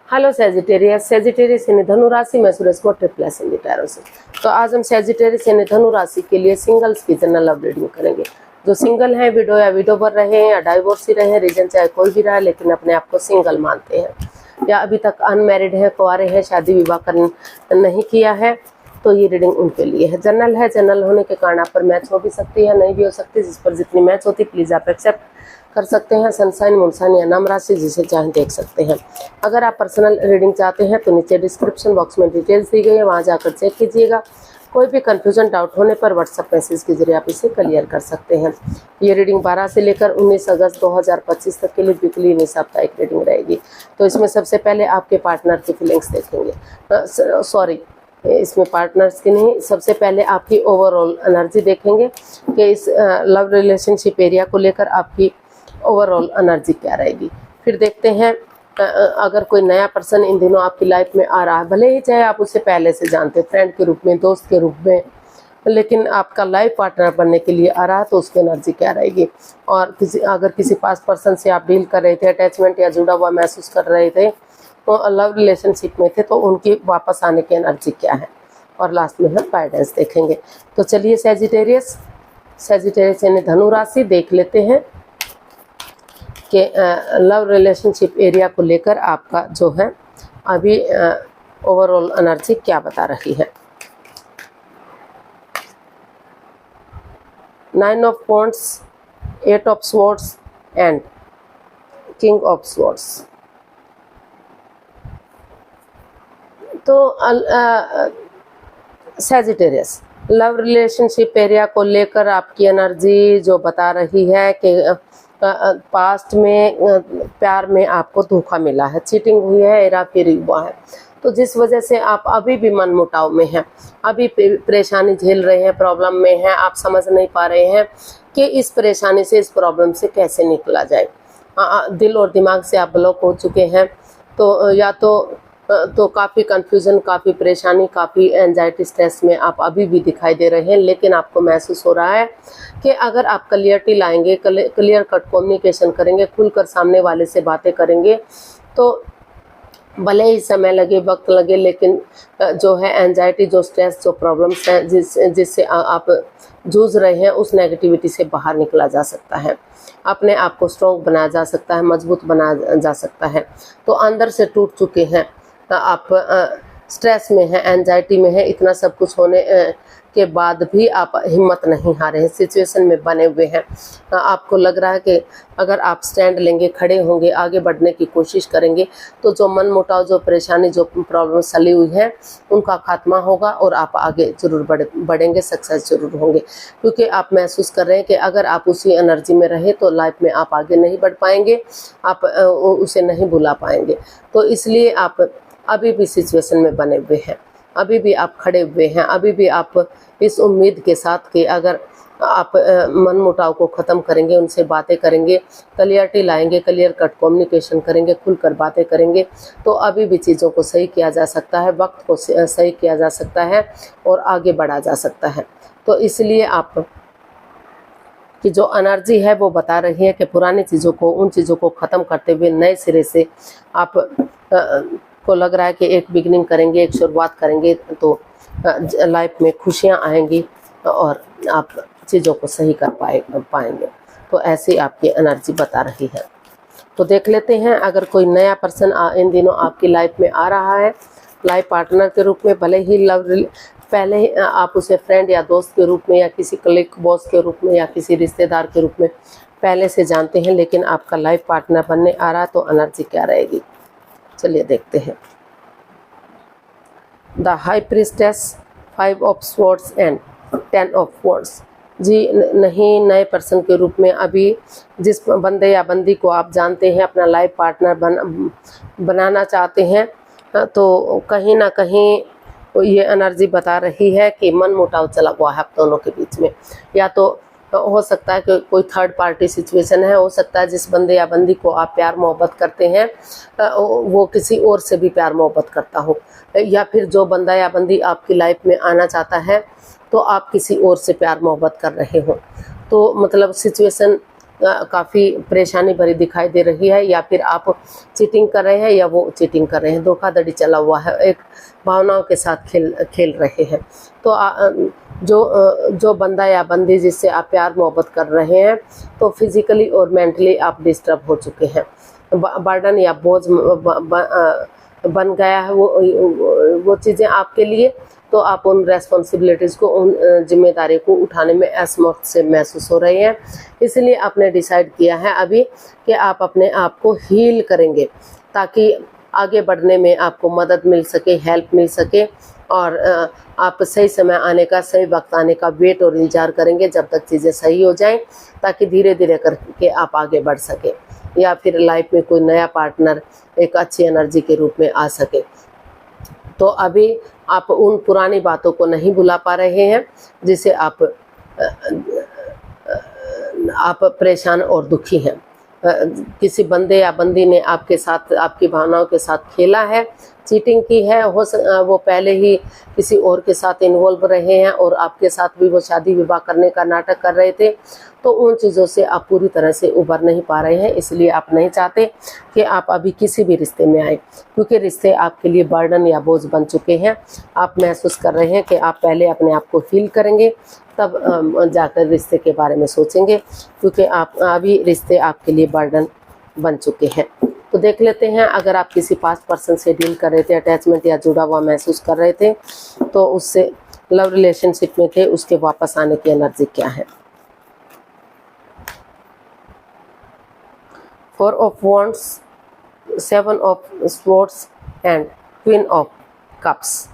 Hello Sagittarius, Sagittarius यानी धनु राशि में सूरज को ट्रिप्लस इन द टैरो से। तो आज हम सेजिटेरियस यानी धनु राशि के लिए सिंगल्स की जनरल लव रीडिंग करेंगे। जो सिंगल हैं, विडो या विडो पर रहे हैं या डाइवोर्सी रहे, रीजन चाहे कोई भी रहा, लेकिन अपने आप को सिंगल मानते हैं, या अभी तक अनमैरिड हैं, कुंवारे हैं, शादी विवाह नहीं किया है, तो ये रीडिंग उनके लिए है। जनरल है, जनरल होने के कारण आप पर मैच हो भी सकती है, नहीं भी हो सकती। जिस पर जितनी मैच होती प्लीज़ आप एक्सेप्ट कर सकते हैं। सनसाइन, मूनसाइन या नाम राशि जिसे चाहें देख सकते हैं। अगर आप पर्सनल रीडिंग चाहते हैं तो नीचे डिस्क्रिप्शन बॉक्स में डिटेल्स दी गई है, वहां जाकर चेक कीजिएगा। कोई भी कन्फ्यूजन, डाउट होने पर व्हाट्सएप मैसेज के जरिए आप इसे क्लियर कर सकते हैं। ये रीडिंग 12 से लेकर 19 अगस्त 2025 तक के लिए वीकली यानी साप्ताहिक रीडिंग रहेगी। तो इसमें सबसे पहले आपके पार्टनर की फीलिंग्स देखेंगे, इसमें पार्टनर्स की नहीं, सबसे पहले आपकी ओवरऑल एनर्जी देखेंगे कि इस लव रिलेशनशिप एरिया को लेकर आपकी ओवरऑल एनर्जी क्या रहेगी। फिर देखते हैं अगर कोई नया पर्सन इन दिनों आपकी लाइफ में आ रहा है, भले ही चाहे आप उसे पहले से जानते, फ्रेंड के रूप में, दोस्त के रूप में, लेकिन आपका लाइफ पार्टनर बनने के लिए आ रहा है, तो उसकी एनर्जी क्या रहेगी। और अगर किसी पास्ट पर्सन से आप डील कर रहे थे, अटैचमेंट या जुड़ा हुआ महसूस कर रहे थे, तो लव रिलेशनशिप में थे, तो उनकी वापस आने की एनर्जी क्या है। और लास्ट में हम गाइडेंस देखेंगे। तो चलिए सेजिटेरियस यानी धनु राशि देख लेते हैं कि लव रिलेशनशिप एरिया को लेकर आपका जो है अभी ओवरऑल एनर्जी क्या बता रही है। 9 of wands, 8 of swords and king of swords. तो सेजिटेरियस लव रिलेशनशिप एरिया को लेकर आपकी एनर्जी जो बता रही है कि पास्ट में प्यार में आपको धोखा मिला है, चीटिंग हुई है, हेरा फेरी हुआ है, तो जिस वजह से आप अभी भी मन मुटाव में हैं, अभी परेशानी झेल रहे हैं, प्रॉब्लम में हैं, आप समझ नहीं पा रहे हैं कि इस परेशानी से, इस प्रॉब्लम से कैसे निकला जाए। दिल और दिमाग से आप ब्लॉक हो चुके हैं, तो या तो काफ़ी कन्फ्यूज़न, काफ़ी परेशानी, काफ़ी एंजाइटी, स्ट्रेस में आप अभी भी दिखाई दे रहे हैं। लेकिन आपको महसूस हो रहा है कि अगर आप क्लियरिटी लाएंगे, क्लियर कट कम्युनिकेशन करेंगे, खुलकर सामने वाले से बातें करेंगे, तो भले ही समय लगे, वक्त लगे, लेकिन जो है एंजाइटी, जो स्ट्रेस, जो प्रॉब्लम्स हैं जिससे आप जूझ रहे हैं, उस नेगेटिविटी से बाहर निकला जा सकता है, अपने आप को स्ट्रॉन्ग बनाया जा सकता है, मजबूत बनाया जा सकता है। तो अंदर से टूट चुके हैं आप, स्ट्रेस में है, एंजाइटी में है, इतना सब कुछ होने के बाद भी आप हिम्मत नहीं हारे हैं, सिचुएशन में बने हुए हैं। आपको लग रहा है कि अगर आप स्टैंड लेंगे, खड़े होंगे, आगे बढ़ने की कोशिश करेंगे, तो जो मन मुटाव, जो परेशानी, जो प्रॉब्लम चली हुई है, उनका खात्मा होगा और आप आगे जरूर बढ़ेंगे, सक्सेस जरूर होंगे। क्योंकि आप महसूस कर रहे हैं कि अगर आप उसी एनर्जी में रहे तो लाइफ में आप आगे नहीं बढ़ पाएंगे, आप उसे नहीं भुला पाएंगे। तो इसलिए आप अभी भी सिचुएशन में बने हुए हैं, अभी भी आप खड़े हुए हैं, अभी भी आप इस उम्मीद के साथ कि अगर आप मन मुटाव को ख़त्म करेंगे, उनसे बातें करेंगे, क्लियरिटी लाएंगे, क्लियर कट कम्युनिकेशन करेंगे, खुलकर बातें करेंगे, तो अभी भी चीज़ों को सही किया जा सकता है, वक्त को सही किया जा सकता है और आगे बढ़ा जा सकता है। तो इसलिए आप की जो एनर्जी है वो बता रही है कि पुरानी चीज़ों को, उन चीज़ों को ख़त्म करते हुए नए सिरे से आप को लग रहा है कि एक बिगनिंग करेंगे, एक शुरुआत करेंगे, तो लाइफ में खुशियां आएंगी और आप चीज़ों को सही कर पाएंगे। तो ऐसी आपकी एनर्जी बता रही है। तो देख लेते हैं अगर कोई नया पर्सन इन दिनों आपकी लाइफ में आ रहा है, लाइफ पार्टनर के रूप में, भले ही पहले ही आप उसे फ्रेंड या दोस्त के रूप में, या किसी कलीग, बॉस के रूप में, या किसी रिश्तेदार के रूप में पहले से जानते हैं, लेकिन आपका लाइफ पार्टनर बनने आ रहा है, तो एनर्जी क्या रहेगी। चलिए देखते हैं। The high priestess, 5 of swords and 10 of wands. जी नहीं, नए पर्सन के रूप में अभी जिस बंदे या बंदी को आप जानते हैं, अपना लाइफ पार्टनर बनाना चाहते हैं, तो कहीं ना कहीं ये एनर्जी बता रही है कि मन मुटाव चला हुआ है आप दोनों के बीच में। या तो हो सकता है कि कोई थर्ड पार्टी सिचुएशन है, हो सकता है जिस बंदे या बंदी को आप प्यार मोहब्बत करते हैं वो किसी और से भी प्यार मोहब्बत करता हो, या फिर जो बंदा या बंदी आपकी लाइफ में आना चाहता है तो आप किसी और से प्यार मोहब्बत कर रहे हो। तो मतलब सिचुएशन काफ़ी परेशानी भरी दिखाई दे रही है, या फिर आप चीटिंग कर रहे हैं या वो चीटिंग कर रहे हैं, धोखाधड़ी चला हुआ है, एक भावनाओं के साथ खेल रहे हैं। तो जो बंदा या बंदी जिससे आप प्यार मोहब्बत कर रहे हैं, तो फिजिकली और मेंटली आप डिस्टर्ब हो चुके हैं, बर्डन या बोझ बन गया है वो चीज़ें आपके लिए। तो आप उन रेस्पॉन्सिबिलिटीज़ को, उन जिम्मेदारी को उठाने में असमर्थ से महसूस हो रहे हैं। इसलिए आपने डिसाइड किया है अभी कि आप अपने आप को हील करेंगे, ताकि आगे बढ़ने में आपको मदद मिल सके, हेल्प मिल सके, और आप सही समय आने का, सही वक्त आने का वेट और इंतजार करेंगे जब तक चीज़ें सही हो जाएं, ताकि धीरे धीरे करके आप आगे बढ़ सकें, या फिर लाइफ में कोई नया पार्टनर एक अच्छी एनर्जी के रूप में आ सके। तो अभी आप उन पुरानी बातों को नहीं भुला पा रहे हैं जिससे आप परेशान और दुखी हैं। किसी बंदे या बंदी ने आपके साथ, आपकी भावनाओं के साथ खेला है, चीटिंग की है, वो पहले ही किसी और के साथ इन्वॉल्व रहे हैं और आपके साथ भी वो शादी विवाह करने का नाटक कर रहे थे। तो उन चीज़ों से आप पूरी तरह से उबर नहीं पा रहे हैं, इसलिए आप नहीं चाहते कि आप अभी किसी भी रिश्ते में आए, क्योंकि रिश्ते आपके लिए बर्डन या बोझ बन चुके हैं। आप महसूस कर रहे हैं कि आप पहले अपने आप को हील करेंगे, तब जाकर रिश्ते के बारे में सोचेंगे, क्योंकि आप अभी रिश्ते आपके लिए बर्डन बन चुके हैं। तो देख लेते हैं, अगर आप किसी पास्ट पर्सन से डील कर रहे थे, अटैचमेंट या जुड़ा हुआ महसूस कर रहे थे, तो उससे लव रिलेशनशिप में थे, उसके वापस आने की एनर्जी क्या है। 4 of wands, 7 of swords and queen of cups.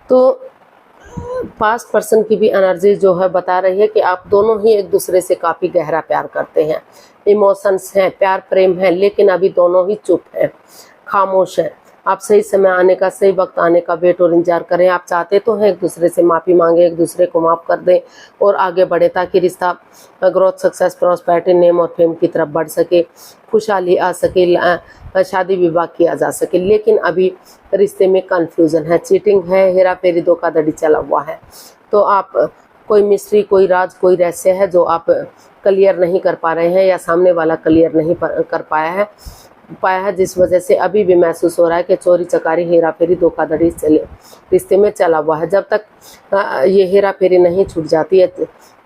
तो पास्ट पर्सन की भी एनर्जी जो है बता रही है कि आप दोनों ही एक दूसरे से काफ़ी गहरा प्यार करते हैं, इमोशंस हैं, प्यार प्रेम है, लेकिन अभी दोनों ही चुप हैं, खामोश हैं। आप सही समय आने का, सही वक्त आने का वेट और इंतजार करें। आप चाहते तो हैं एक दूसरे से माफ़ी मांगे, एक दूसरे को माफ़ कर दें और आगे बढ़े, ताकि रिश्ता ग्रोथ, सक्सेस, प्रॉस्पेरिटी, नेम और फेम की तरफ बढ़ सके, खुशहाली आ सके, शादी विवाह किया जा सके। लेकिन अभी रिश्ते में कन्फ्यूज़न है, चीटिंग है, हेरा फेरी, धोखाधड़ी चला हुआ है। तो आप कोई मिस्ट्री, कोई राज, कोई रहस्य है जो आप क्लियर नहीं कर पा रहे हैं, या सामने वाला क्लियर नहीं कर पाया है, जिस वजह से अभी भी महसूस हो रहा है कि चोरी चकारी, हेरा फेरी, धोखाधड़ी रिश्ते में चला हुआ है। जब तक ये हेरा फेरी नहीं छूट जाती है,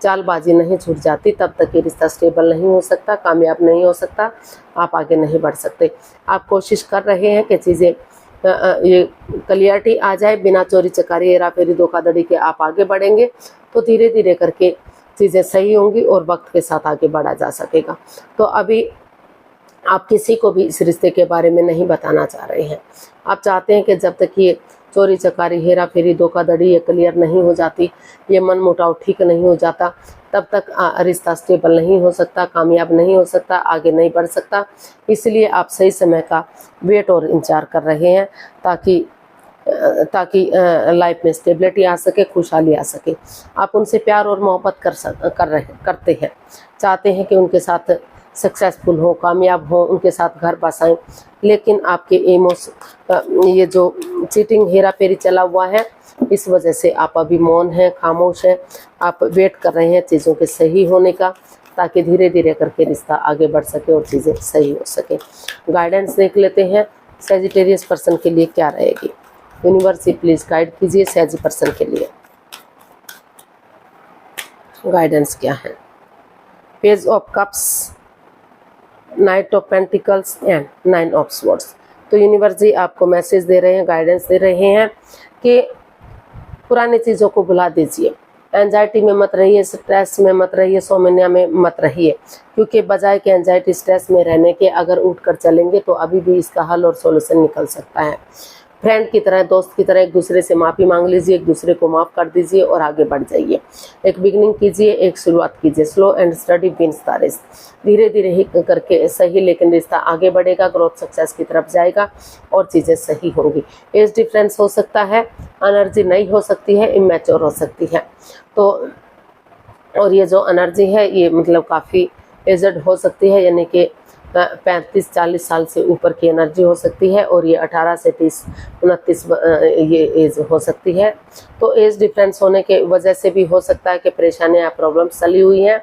चालबाजी नहीं छूट जाती, तब तक ये रिश्ता स्टेबल नहीं हो सकता, कामयाब नहीं हो सकता, आप आगे नहीं बढ़ सकते। आप कोशिश कर रहे हैं कि चीज़ें ये क्लियरिटी आ जाए, बिना चोरी चकारी, हेरा फेरी, धोखाधड़ी के आप आगे बढ़ेंगे, तो धीरे धीरे करके चीज़ें सही होंगी और वक्त के साथ आगे बढ़ा जा सकेगा। तो अभी आप किसी को भी इस रिश्ते के बारे में नहीं बताना चाह रहे हैं। आप चाहते हैं कि जब तक ये चोरी चकारी, हेरा फेरी, धोखाधड़ी ये क्लियर नहीं हो जाती, ये मन मुटाव ठीक नहीं हो जाता, तब तक रिश्ता स्टेबल नहीं हो सकता, कामयाब नहीं हो सकता, आगे नहीं बढ़ सकता। इसलिए आप सही समय का वेट और इंतजार कर रहे हैं, ताकि लाइफ में स्टेबिलिटी आ सके, खुशहाली आ सके। आप उनसे प्यार और मोहब्बत करते हैं, चाहते हैं कि उनके साथ सक्सेसफुल हो, कामयाब हो, उनके साथ घर बसाएं। लेकिन आपके ये जो चीटिंग, हेरा फेरी चला हुआ है, इस वजह से आप अभी मौन हैं, खामोश हैं। आप वेट कर रहे हैं चीज़ों के सही होने का, ताकि धीरे धीरे करके रिश्ता आगे बढ़ सके और चीज़ें सही हो सके। गाइडेंस देख लेते हैं, सैजिटेरियस पर्सन के लिए क्या रहेगी। यूनिवर्स प्लीज गाइड कीजिए सैजी पर्सन के लिए, गाइडेंस क्या है। Page of cups, night of pentacles and 9 of swords. तो यूनिवर्स जी आपको मैसेज दे रहे हैं, गाइडेंस दे रहे हैं कि पुरानी चीज़ों को भुला दीजिए, एंजाइटी में मत रहिए, स्ट्रेस में मत रहिए, सोमनिया में मत रहिए, क्योंकि बजाय के एंजाइटी स्ट्रेस में रहने के अगर उठ कर चलेंगे तो अभी भी इसका हल और सॉल्यूशन निकल सकता है। फ्रेंड की तरह, दोस्त की तरह एक दूसरे से माफ़ी मांग लीजिए, एक दूसरे को माफ़ कर दीजिए और आगे बढ़ जाइए। एक बिगनिंग कीजिए, एक शुरुआत कीजिए। Slow and steady wins the race. धीरे धीरे ही करके सही, लेकिन रिश्ता आगे बढ़ेगा, ग्रोथ सक्सेस की तरफ जाएगा और चीज़ें सही होंगी। एज डिफरेंस हो सकता है, एनर्जी नई हो सकती है, इमेच्योर हो सकती है। तो और ये जो एनर्जी है ये मतलब काफ़ी एजड हो सकती है, यानी कि 35-40 साल से ऊपर की एनर्जी हो सकती है, और ये 18 से 30-29 ये एज हो सकती है। तो एज डिफरेंस होने के वजह से भी हो सकता है कि परेशानियां या प्रॉब्लम्स चली हुई हैं।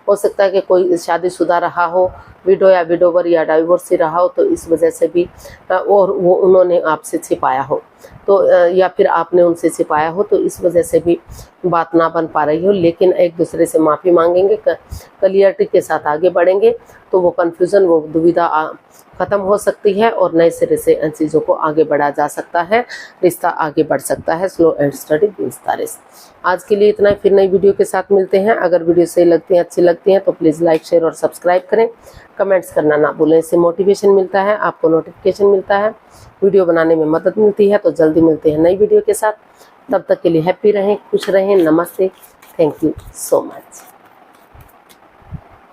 हो सकता है कि कोई शादीशुदा रहा हो, विडो या विडोवर या डाइवोर्सी रहा हो, तो इस वजह से भी और वो उन्होंने आपसे छिपाया हो, तो या फिर आपने उनसे छिपाया हो, तो इस वजह से भी बात ना बन पा रही हो। लेकिन एक दूसरे से माफ़ी मांगेंगे, क्लियरिटी के साथ आगे बढ़ेंगे, तो वो कन्फ्यूज़न, वो दुविधा ख़त्म हो सकती है और नए सिरे से इन चीज़ों को आगे बढ़ा जा सकता है, रिश्ता आगे बढ़ सकता है। Slow and steady wins the race. आज के लिए इतना ही, फिर नई वीडियो के साथ मिलते हैं। अगर वीडियो सही लगती है, अच्छी लगती है, तो प्लीज़ लाइक, शेयर और सब्सक्राइब करें। कमेंट्स करना ना भूलें, इससे मोटिवेशन मिलता है, आपको नोटिफिकेशन मिलता है, वीडियो बनाने में मदद मिलती है। तो जल्दी मिलते हैं नई वीडियो के साथ। तब तक के लिए हैप्पी रहें, खुश रहें। नमस्ते, थैंक यू सो मच।